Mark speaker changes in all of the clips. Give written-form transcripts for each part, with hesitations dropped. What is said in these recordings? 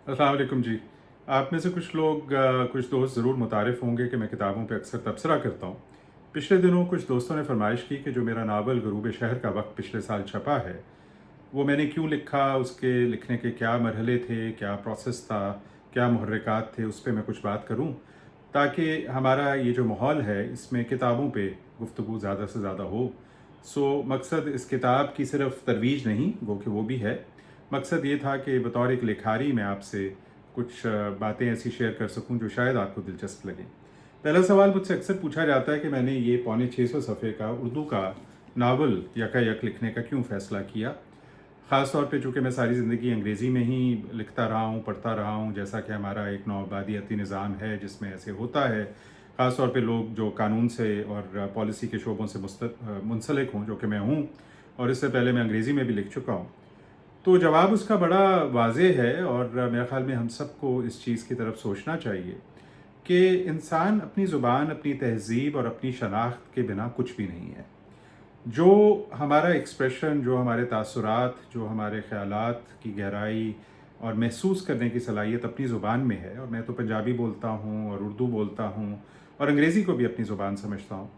Speaker 1: अस्सलाम वालेकुम जी। आप में से कुछ लोग कुछ दोस्त ज़रूर मुतारिफ़ होंगे कि मैं किताबों पे अक्सर तबसरा करता हूँ। पिछले दिनों कुछ दोस्तों ने फरमाइश की कि जो मेरा नावल ग़ुरूब शहर का वक्त पिछले साल छपा है, वो मैंने क्यों लिखा, उसके लिखने के क्या मरहले थे, क्या प्रोसेस था, क्या मुहर्रिकात थे, उस पे मैं कुछ बात करूँ, ताकि हमारा ये जो माहौल है इसमें किताबों पे गुफ्तगू ज़्यादा से ज़्यादा हो। मकसद इस किताब की सिर्फ़ तरवीज नहीं, गो कि वो भी है। मकसद ये था कि बतौर एक लिखारी मैं आपसे कुछ बातें ऐसी शेयर कर सकूं जो शायद आपको दिलचस्प लगें। पहला सवाल मुझसे अक्सर पूछा जाता है कि मैंने ये पौने 600 सफ़े का उर्दू का नावल यकायक लिखने का क्यों फ़ैसला किया। ख़ास तौर पे चूँकि मैं सारी ज़िंदगी अंग्रेज़ी में ही लिखता रहा हूँ, पढ़ता रहा हूँ, जैसा कि हमारा एक नौआबादियती निज़ाम है जिसमें ऐसे होता है। ख़ास तौर पे लोग जो कानून से और पॉलिसी के शोबों से मुंसलिक हों, जो कि मैं हूँ, और इससे पहले मैं अंग्रेज़ी में भी लिख चुका हूँ। तो जवाब उसका बड़ा वाज़ेह है और मेरे ख़्याल में हम सबको इस चीज़ की तरफ सोचना चाहिए कि इंसान अपनी ज़ुबान, अपनी तहज़ीब और अपनी शनाख्त के बिना कुछ भी नहीं है। जो हमारा एक्सप्रेशन, जो हमारे तासुरात, जो हमारे ख़यालात की गहराई और महसूस करने की सलाहियत अपनी ज़ुबान में है, और मैं तो पंजाबी बोलता हूँ और उर्दू बोलता हूँ और अंग्रेज़ी को भी अपनी ज़ुबान समझता हूँ।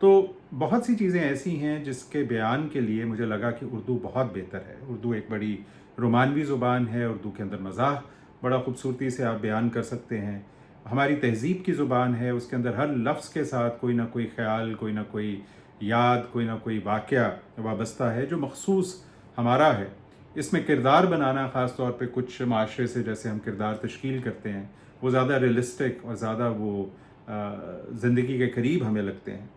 Speaker 1: तो बहुत सी चीज़ें ऐसी हैं जिसके बयान के लिए मुझे लगा कि उर्दू बहुत बेहतर है। उर्दू एक बड़ी रोमानवी ज़ुबान है, उर्दू के अंदर मज़ाह बड़ा खूबसूरती से आप बयान कर सकते हैं। हमारी तहज़ीब की ज़ुबान है, उसके अंदर हर लफ्ज़ के साथ कोई ना कोई ख़याल, कोई ना कोई याद, कोई ना कोई वाक़या वाबस्ता है जो मख़सूस हमारा है। इसमें किरदार बनाना, ख़ास तौर पे कुछ माशरे से जैसे हम किरदार तश्कील करते हैं, वो ज़्यादा रियलिस्टिक और ज़्यादा वो ज़िंदगी के करीब हमें लगते हैं।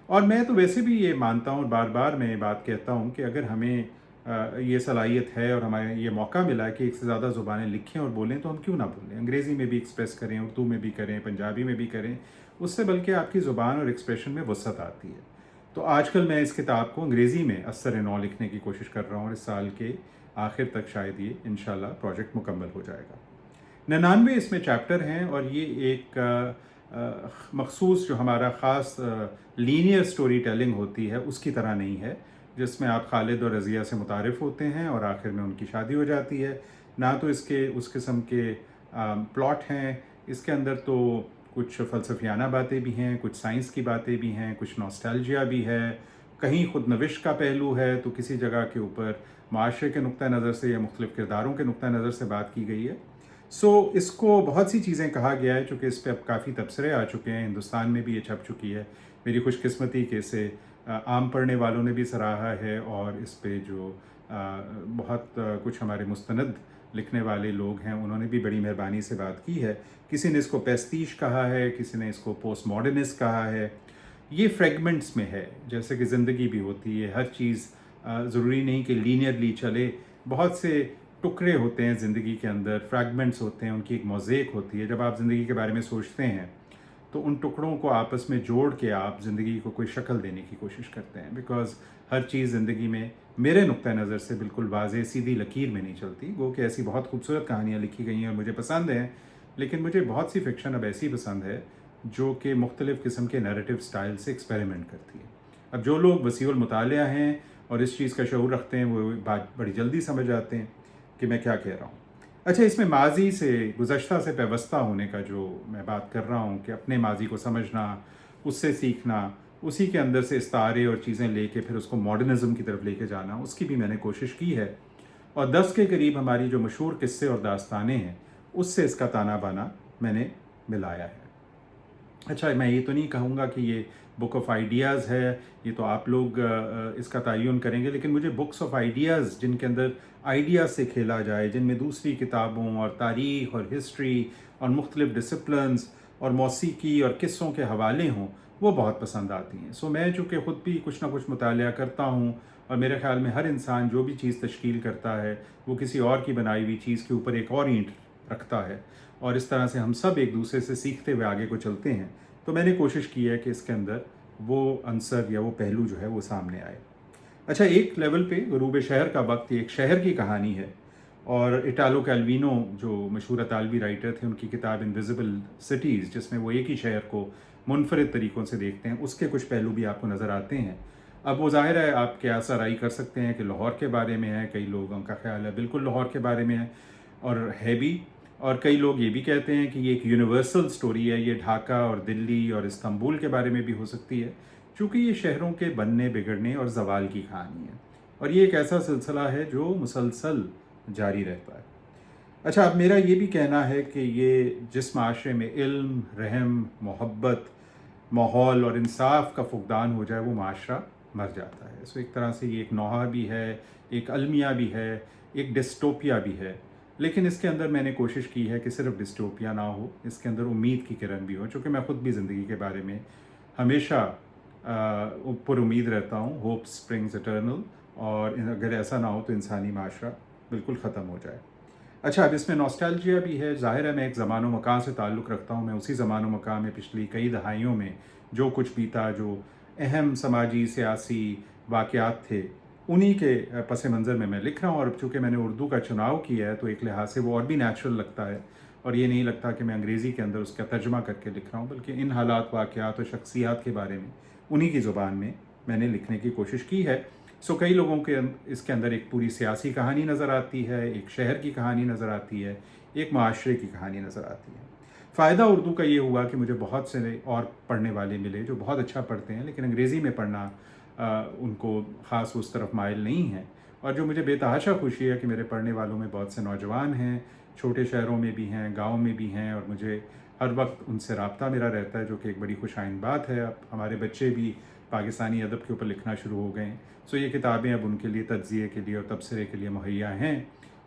Speaker 1: और मैं तो वैसे भी ये मानता हूँ और बार बार मैं ये बात कहता हूँ कि अगर हमें ये सलाहियत है और हमें ये मौका मिला है कि एक से ज़्यादा ज़ुबानें लिखें और बोलें, तो हम क्यों ना बोलें। अंग्रेज़ी में भी एक्सप्रेस करें, उर्दू में भी करें, पंजाबी में भी करें। उससे बल्कि आपकी ज़ुबान और एक्सप्रेशन में वसअत आती है। तो आजकल मैं इस किताब को अंग्रेज़ी में अस्सर-ए-नौ लिखने की कोशिश कर रहा हूँ और इस साल के आखिर तक शायद ये इंशाल्लाह प्रोजेक्ट मुकम्मल हो जाएगा। 99 इसमें चैप्टर हैं और ये एक मखसूस जो हमारा ख़ास लीनियर स्टोरी टेलिंग होती है उसकी तरह नहीं है, जिसमें आप खालिद और रज़िया से मुतारिफ़ होते हैं और आखिर में उनकी शादी हो जाती है। ना तो इसके उस किस्म के प्लॉट हैं, इसके अंदर तो कुछ फ़लसफ़ियाना बातें भी हैं, कुछ साइंस की बातें भी हैं, कुछ नॉस्टैल्जिया भी है, कहीं खुदनविश का पहलू है, तो किसी जगह के ऊपर माशरे के नुक्ता नज़र से या मुख्तलिफ़ किरदारों के नुक्ता नज़र से बात की गई है। इसको बहुत सी चीज़ें कहा गया है, चूँकि इस पे अब काफ़ी तबसरे आ चुके हैं, हिंदुस्तान में भी ये छप चुकी है। मेरी खुशकिस्मती कि इसे आम पढ़ने वालों ने भी सराहा है और इस पे जो कुछ हमारे मुस्तनद लिखने वाले लोग हैं, उन्होंने भी बड़ी मेहरबानी से बात की है। किसी ने इसको पैस्तीश कहा है, किसी ने इसको पोस्ट मॉडर्निस्ट कहा है। ये फ्रेगमेंट्स में है, जैसे कि ज़िंदगी भी होती है, हर चीज़ ज़रूरी नहीं कि लीनियरली चले। बहुत से टुकड़े होते हैं ज़िंदगी के अंदर, फ्रैगमेंट्स होते हैं, उनकी एक मोज़ेक होती है। जब आप ज़िंदगी के बारे में सोचते हैं, तो उन टुकड़ों को आपस में जोड़ के आप ज़िंदगी को कोई शक्ल देने की कोशिश करते हैं। बिकॉज़ हर चीज़ ज़िंदगी में मेरे नुक्ता नज़र से बिल्कुल वाज़ेह सीधी लकीर में नहीं चलती। गो कि ऐसी बहुत खूबसूरत कहानियाँ लिखी गई हैं और मुझे पसंद हैं, लेकिन मुझे बहुत सी फ़िक्शन अब ऐसी पसंद है, जो कि मुख्तलिफ़ किस्म के नैरेटिव स्टाइल से एक्सपेरिमेंट करती है। अब जो लोग वसीउल मुतालिया हैं और इस चीज़ का शऊर रखते हैं, वो बात बड़ी जल्दी समझ जाते हैं कि मैं क्या कह रहा हूँ। अच्छा, इसमें माज़ी से गुज़श्ता से पेवस्ता होने का जो मैं बात कर रहा हूँ कि अपने माज़ी को समझना, उससे सीखना, उसी के अंदर से इस्तारे और चीज़ें लेके फिर उसको मॉडर्निज़्म की तरफ लेके जाना, उसकी भी मैंने कोशिश की है। और 10 के करीब हमारी जो मशहूर किस्से और दास्तानें हैं, उससे इसका ताना-बाना मैंने मिलाया है। अच्छा, मैं ये तो नहीं कहूँगा कि ये बुक ऑफ आइडियाज़ है, ये तो आप लोग इसका तयन करेंगे, लेकिन मुझे बुक्स ऑफ आइडियाज़ जिनके अंदर आइडियाज़ से खेला जाए, जिनमें दूसरी किताबों और तारीख़ और हिस्ट्री और मुख्तलिफ़ डिसिप्लिन्स और मौसीकी और किस्सों के हवाले हों, वो बहुत पसंद आती हैं। मैं चूँकि ख़ुद भी कुछ ना कुछ मुतालिया करता हूँ और मेरे ख़्याल में हर इंसान जो भी चीज़ तश्कील करता है, वो किसी और की बनाई हुई चीज़ के ऊपर एक और ईंट रखता है और इस तरह से हम सब एक दूसरे से सीखते हुए आगे को चलते हैं। तो मैंने कोशिश की है कि इसके अंदर वो अंसर या वो पहलू जो है वो सामने आए। अच्छा, एक लेवल पे ग़ुरूब शहर का वक्त एक शहर की कहानी है और इटालो कैल्विनो जो मशहूर इतालवी राइटर थे, उनकी किताब इनविजिबल सिटीज़, जिसमें वो एक ही शहर को मुनफरिद तरीक़ों से देखते हैं, उसके कुछ पहलू भी आपको नज़र आते हैं। अब वो ज़ाहिर है आप क़यास आराई कर सकते हैं कि लाहौर के बारे में है, कई लोगों का ख़्याल है बिल्कुल लाहौर के बारे में है और है भी, اور کئی لوگ یہ بھی کہتے ہیں کہ یہ ایک یونیورسل سٹوری ہے، یہ ڈھاکہ اور دلی اور استنبول کے بارے میں بھی ہو سکتی ہے، چونکہ یہ شہروں کے بننے بگڑنے اور زوال کی کہانی ہے، اور یہ ایک ایسا سلسلہ ہے جو مسلسل جاری رہتا ہے۔ اچھا، اب میرا یہ بھی کہنا ہے کہ یہ جس معاشرے میں علم، رحم، محبت، ماحول اور انصاف کا فقدان ہو جائے وہ معاشرہ مر جاتا ہے۔ سو ایک طرح سے یہ ایک نوحہ بھی ہے، ایک المیہ بھی ہے، ایک ڈسٹوپیا بھی ہے، لیکن اس کے اندر میں نے کوشش کی ہے کہ صرف ڈسٹوپیا نہ ہو، اس کے اندر امید کی کرن بھی ہو، چونکہ میں خود بھی زندگی کے بارے میں ہمیشہ پر امید رہتا ہوں، ہوپ اسپرنگز اٹرنل، اور اگر ایسا نہ ہو تو انسانی معاشرہ بالکل ختم ہو جائے۔ اچھا، اب اس میں نوسٹالجیا بھی ہے۔ ظاہر ہے میں ایک زمان و مکان سے تعلق رکھتا ہوں، میں اسی زمان و مکان میں پچھلی کئی دہائیوں میں جو کچھ بیتا، جو اہم سماجی سیاسی واقعات تھے، انہی کے پس منظر میں لکھ رہا ہوں، اور چونکہ میں نے اردو کا چناؤ کیا ہے تو ایک لحاظ سے وہ اور بھی نیچرل لگتا ہے، اور یہ نہیں لگتا کہ میں انگریزی کے اندر اس کا ترجمہ کر کے لکھ رہا ہوں، بلکہ ان حالات، واقعات اور شخصیات کے بارے میں انہی کی زبان میں نے لکھنے کی کوشش کی ہے۔ سو کئی لوگوں کے اس کے اندر ایک پوری سیاسی کہانی نظر آتی ہے، ایک شہر کی کہانی نظر آتی ہے، ایک معاشرے کی کہانی نظر آتی ہے۔ فائدہ اردو کا یہ ہوا کہ مجھے بہت سے اور پڑھنے والے ملے جو بہت اچھا پڑھتے ہیں، لیکن انگریزی میں پڑھنا ان کو خاص اس طرف مائل نہیں ہے، اور جو مجھے بے تحاشا خوشی ہے کہ میرے پڑھنے والوں میں بہت سے نوجوان ہیں، چھوٹے شہروں میں بھی ہیں، گاؤں میں بھی ہیں، اور مجھے ہر وقت ان سے رابطہ میرا رہتا ہے، جو کہ ایک بڑی خوش آئند بات ہے۔ اب ہمارے بچے بھی پاکستانی ادب کے اوپر لکھنا شروع ہو گئے ہیں، سو یہ کتابیں اب ان کے لیے تجزیے کے لیے اور تبصرے کے لیے مہیا ہیں،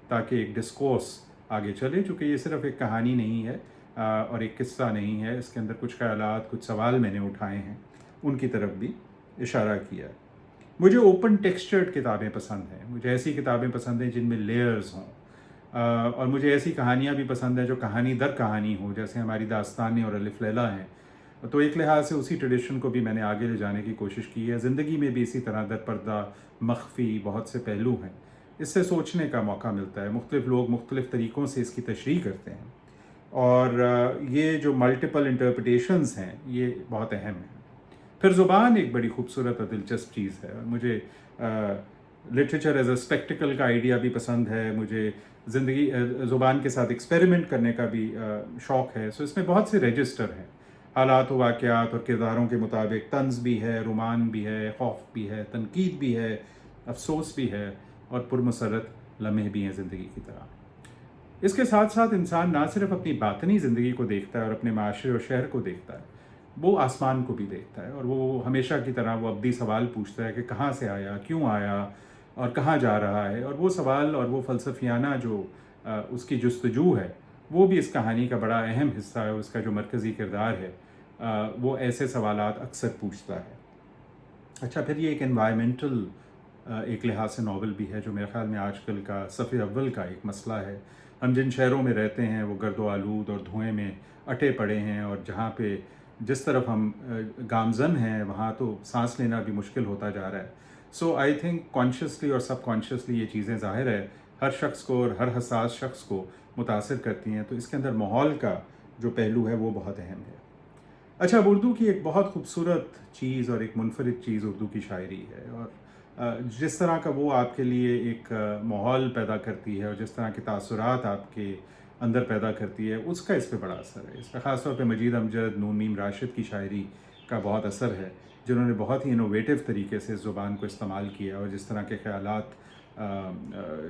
Speaker 1: تاکہ ایک ڈسکورس آگے چلے، چونکہ یہ صرف ایک کہانی نہیں ہے اور ایک قصہ نہیں ہے، اس کے اندر کچھ خیالات، کچھ سوال میں نے اٹھائے ہیں، ان کی طرف بھی اشارہ کیا ہے۔ مجھے اوپن ٹیکسچرڈ کتابیں پسند ہیں، مجھے ایسی کتابیں پسند ہیں جن میں لیئرز ہوں، اور مجھے ایسی کہانیاں بھی پسند ہیں جو کہانی در کہانی ہو، جیسے ہماری داستانیں اور الف لیلا ہیں۔ تو ایک لحاظ سے اسی ٹریڈیشن کو بھی میں نے آگے لے جانے کی کوشش کی ہے۔ زندگی میں بھی اسی طرح در پردہ مخفی بہت سے پہلو ہیں، اس سے سوچنے کا موقع ملتا ہے، مختلف لوگ مختلف طریقوں سے اس کی تشریح کرتے ہیں، اور یہ جو ملٹیپل انٹرپریٹیشنز ہیں یہ بہت اہم ہیں۔ پھر زبان ایک بڑی خوبصورت اور دلچسپ چیز ہے، اور مجھے لٹریچر ایز اے اسپیکٹیکل کا آئیڈیا بھی پسند ہے، مجھے زندگی زبان کے ساتھ ایکسپیریمنٹ کرنے کا بھی شوق ہے۔ سو اس میں بہت سے رجسٹر ہیں، حالات و واقعات اور کرداروں کے مطابق طنز بھی ہے، رومان بھی ہے، خوف بھی ہے، تنقید بھی ہے، افسوس بھی ہے، اور پرمسرت لمحے بھی ہیں زندگی کی طرح۔ اس کے ساتھ ساتھ انسان نہ صرف اپنی باطنی زندگی کو دیکھتا ہے اور اپنے معاشرے اور شہر کو دیکھتا ہے، وہ آسمان کو بھی دیکھتا ہے، اور وہ ہمیشہ کی طرح وہ ابدی سوال پوچھتا ہے کہ کہاں سے آیا، کیوں آیا، اور کہاں جا رہا ہے، اور وہ سوال اور وہ فلسفیانہ جو اس کی جستجو ہے، وہ بھی اس کہانی کا بڑا اہم حصہ ہے۔ اس کا جو مرکزی کردار ہے وہ ایسے سوالات اکثر پوچھتا ہے۔ اچھا، پھر یہ ایک انوائرمنٹل ایک لحاظ سے ناول بھی ہے، جو میرے خیال میں آج کل کا صف اول کا ایک مسئلہ ہے۔ ہم جن شہروں میں رہتے ہیں وہ گرد و آلود اور دھوئیں میں اٹے پڑے ہیں، اور جہاں پہ جس طرف ہم گامزن ہیں وہاں تو سانس لینا بھی مشکل ہوتا جا رہا ہے۔ سو آئی تھنک کانشیسلی اور سب کانشیسلی یہ چیزیں ظاہر ہے ہر شخص کو اور ہر حساس شخص کو متاثر کرتی ہیں، تو اس کے اندر ماحول کا جو پہلو ہے وہ بہت اہم ہے۔ اچھا، اب اردو کی ایک بہت خوبصورت چیز اور ایک منفرد چیز اردو کی شاعری ہے، اور جس طرح کا وہ آپ کے لیے ایک ماحول پیدا کرتی ہے، اور جس طرح کے تاثرات آپ کے اندر پیدا کرتی ہے، اس کا اس پہ بڑا اثر ہے۔ اس پہ خاص طور پہ مجید امجد، نون میم راشد کی شاعری کا بہت اثر ہے، جنہوں نے بہت ہی انوویٹو طریقے سے اس زبان کو استعمال کیا، اور جس طرح کے خیالات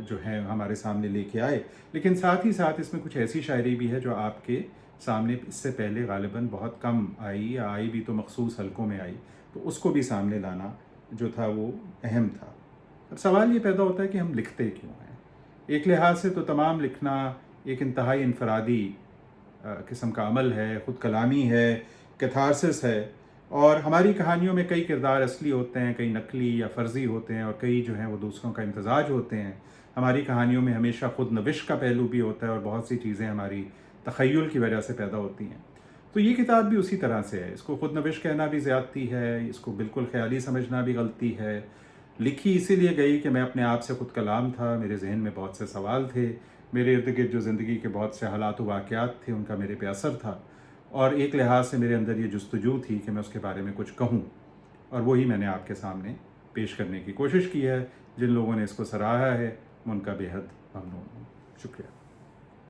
Speaker 1: جو ہیں ہمارے سامنے لے کے آئے۔ لیکن ساتھ ہی ساتھ اس میں کچھ ایسی شاعری بھی ہے جو آپ کے سامنے اس سے پہلے غالباً بہت کم آئی، یا آئی بھی تو مخصوص حلقوں میں آئی، تو اس کو بھی سامنے لانا جو تھا وہ اہم تھا۔ اب سوال یہ پیدا ہوتا ہے کہ ہم لکھتے کیوں ہیں؟ ایک لحاظ سے تو تمام لکھنا ایک انتہائی انفرادی قسم کا عمل ہے، خود کلامی ہے، کیتھارسس ہے، اور ہماری کہانیوں میں کئی کردار اصلی ہوتے ہیں، کئی نقلی یا فرضی ہوتے ہیں، اور کئی جو ہیں وہ دوسروں کا امتزاج ہوتے ہیں۔ ہماری کہانیوں میں ہمیشہ خود نوش کا پہلو بھی ہوتا ہے، اور بہت سی چیزیں ہماری تخیل کی وجہ سے پیدا ہوتی ہیں۔ تو یہ کتاب بھی اسی طرح سے ہے، اس کو خود نوش کہنا بھی زیادتی ہے، اس کو بالکل خیالی سمجھنا بھی غلطی ہے۔ لکھی اسی لیے گئی کہ میں اپنے آپ سے خود کلام تھا، میرے ذہن میں بہت سے سوال تھے، میرے ارد گرد جو زندگی کے بہت سے حالات و واقعات تھے ان کا میرے پہ اثر تھا، اور ایک لحاظ سے میرے اندر یہ جستجو تھی کہ میں اس کے بارے میں کچھ کہوں، اور وہی میں نے آپ کے سامنے پیش کرنے کی کوشش کی ہے۔ جن لوگوں نے اس کو سراہا ہے میں ان کا بے حد ممنون ہوں۔ شکریہ۔